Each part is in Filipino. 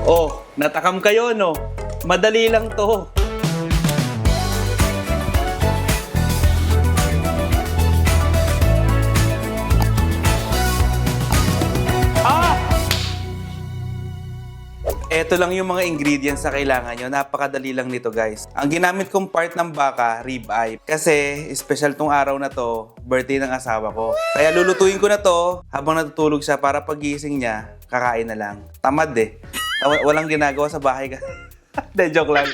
Oh, natakam kayo, no? Madali lang to. Ito lang yung mga ingredients na kailangan nyo. Napakadali lang nito, guys. Ang ginamit kong part ng baka, rib eye. Kasi, special tong araw na to, birthday ng asawa ko. Kaya lulutuin ko na to habang natutulog siya para pagising niya, kakain na lang. Tamad eh. Walang ginagawa sa bahay. De, joke lang.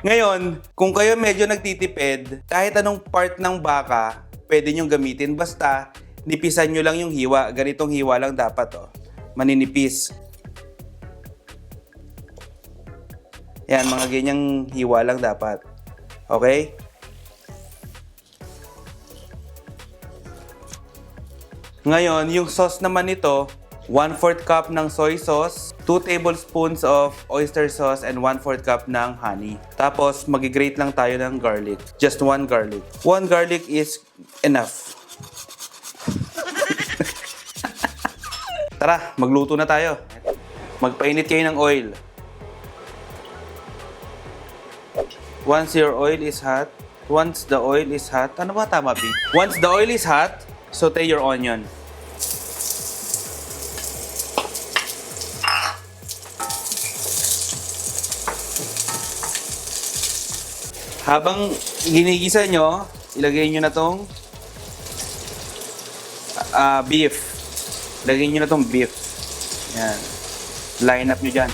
Ngayon, kung kayo medyo nagtitipid, kahit anong part ng baka, pwede nyong gamitin. Basta, nipisan nyo lang yung hiwa. Ganitong hiwa lang dapat, oh. Maninipis. Yan, mga ganyang hiwa lang dapat. Okay? Ngayon, yung sauce naman nito, 1/4 cup ng soy sauce, 2 tablespoons of oyster sauce, and 1/4 cup ng honey. Tapos, mag-grate lang tayo ng garlic. Just 1 garlic. 1 garlic is enough. Tara, magluto na tayo. Magpainit kayo ng oil. Once the oil is hot, ano ba tama, B? Once the oil is hot, saute your onion. Habang ginigisa nyo, ilagay nyo na tong beef. Ilagay nyo na tong beef. Yan. Line up nyo dyan.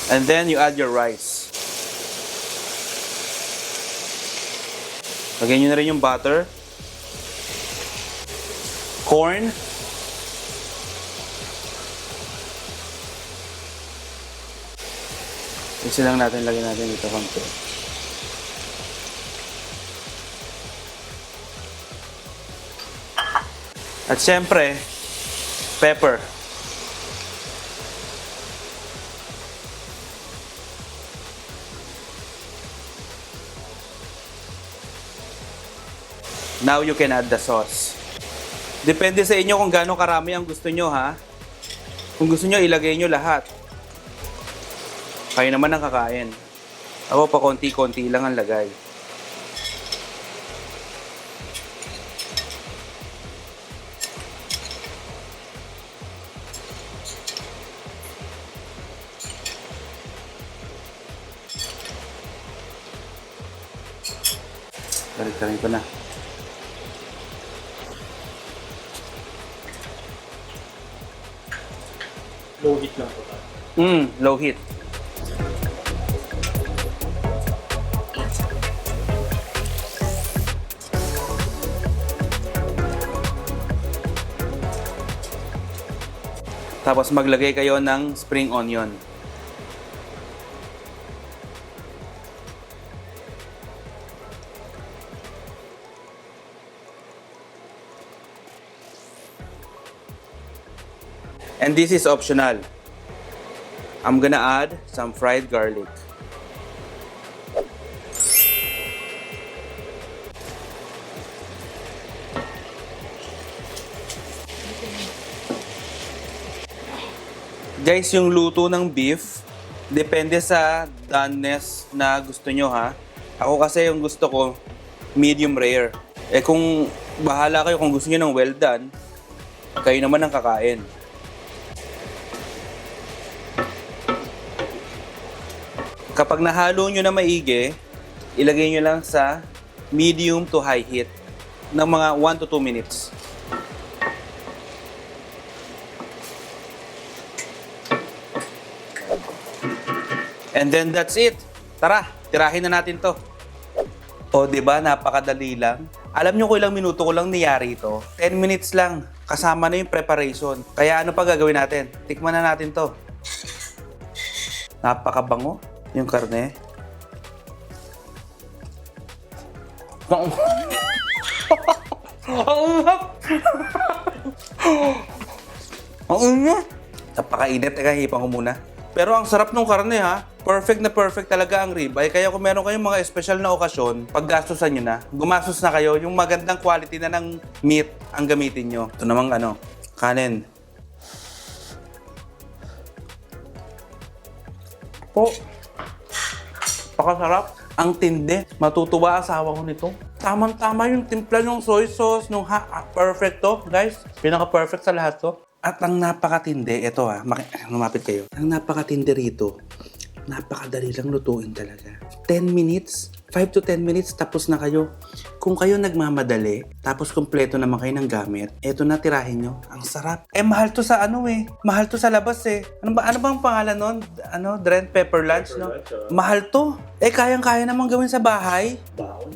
And then you add your rice. Lagyan nyo na rin yung butter. Corn. Kasi lang natin, lagyan natin dito konti. At syempre, pepper. Now you can add the sauce. Depende sa inyo kung gaano karami ang gusto nyo, ha? Kung gusto nyo, ilagay nyo lahat. Kayo naman ang kakain. Ako pa konti-konti lang ang lagay. Balik-tarin ko na. Low heat lang po tayo. Low heat. Tapos maglagay kayo ng spring onion. And this is optional. I'm gonna add some fried garlic. Guys, yung luto ng beef, depende sa doneness na gusto nyo, ha. Ako kasi yung gusto ko, medium rare. Eh kung bahala kayo kung gusto nyo ng well done, kayo naman ang kakain. Kapag nahalo nyo na maigi, ilagay nyo lang sa medium to high heat ng mga 1 to 2 minutes. And then that's it. Tara, tirahin na natin to. O, diba? Napakadali lang. Alam nyo kung ilang minuto ko lang niyari ito? 10 minutes lang. Kasama na yung preparation. Kaya ano pa gagawin natin? Tikman na natin to. Napakabango yung karne. Ang uhap! Ang init! Napakainit. Teka, hipan ko muna. Pero ang sarap ng karne ha. Perfect na perfect talaga ang ribeye. Kaya kung meron kayong mga special na okasyon, paggastusan nyo na, gumastos na kayo, yung magandang quality na ng meat ang gamitin nyo. Ito namang kanin. Po. Pakasarap. Ang tindi. Matutuwa asawa ko nito. Tamang-tama yung timpla ng soy sauce, nung perfect to, guys. Pinaka-perfect sa lahat to. At ang napakatindi, ito lumapit kayo. Ang napakatindi rito, napakadali lang lutuin talaga. 10 minutes, 5 to 10 minutes, tapos na kayo. Kung kayo nagmamadali, tapos kumpleto naman kayo ng gamit, eto na tirahin nyo. Ang sarap. Mahal to sa mahal to sa labas Ano bang pangalan nun? Dren Pepper Lunch, no? Pepper lunch, Mahal to. Kayang-kaya naman gawin sa bahay. Baon.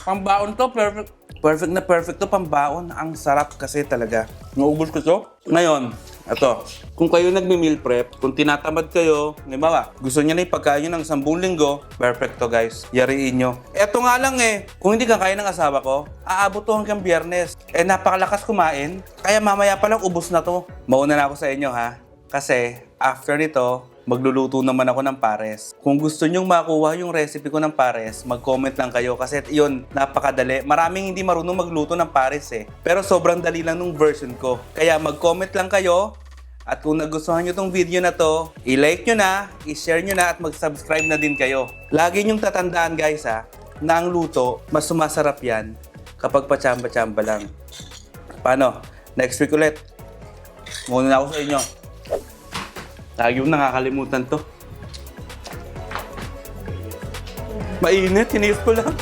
Pambaon to, perfect. Perfect na perfect to, pambaon. Ang sarap kasi talaga. Naubos ko to. Ngayon, ito. Kung kayo nagmi-meal prep, kung tinatamad kayo, halimbawa, gusto niya na ipagkain nyo ng 10 linggo, perfect to guys. Yariin nyo. Eto nga lang kung hindi kakain ng asawa ko, aabot to hanggang Biyernes. Napakalakas kumain, kaya mamaya pa lang ubos na to. Mauna na ako sa inyo ha. Kasi, after nito, magluluto naman ako ng pares. Kung gusto nyong makuha yung recipe ko ng pares, mag-comment lang kayo kasi yun, napakadali. Maraming hindi marunong magluto ng pares Pero sobrang dali lang nung version ko. Kaya mag-comment lang kayo. At kung nagustuhan nyo tong video na to, i-like nyo na, i-share nyo na at mag-subscribe na din kayo. Lagi nyong tatandaan guys na ang luto, mas sumasarap yan kapag pachamba-chamba lang. Paano? Next week ulit. Muna na ako sa inyo. Lagi yung nakakalimutan to. Mainit, tiniis ko lang.